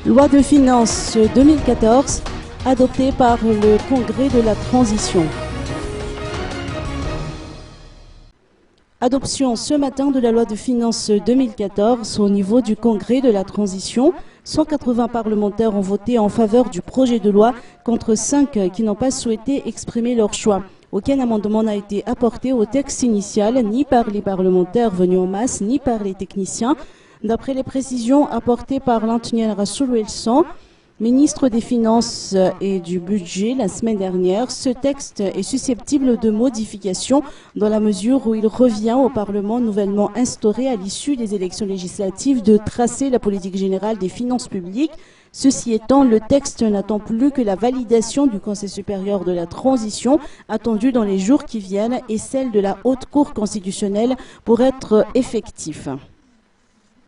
Loi de finances 2014, adoptée par le Congrès de la Transition. Adoption ce matin de la loi de finances 2014 au niveau du Congrès de la Transition. 180 parlementaires ont voté en faveur du projet de loi contre 5 qui n'ont pas souhaité exprimer leur choix. Aucun amendement n'a été apporté au texte initial, ni par les parlementaires venus en masse, ni par les techniciens. D'après les précisions apportées par l'Antonienne Rassoul Elson, ministre des Finances et du Budget la semaine dernière, ce texte est susceptible de modification dans la mesure où il revient au Parlement nouvellement instauré à l'issue des élections législatives de tracer la politique générale des finances publiques. Ceci étant, le texte n'attend plus que la validation du Conseil supérieur de la transition, attendue dans les jours qui viennent, et celle de la Haute Cour constitutionnelle pour être effectif.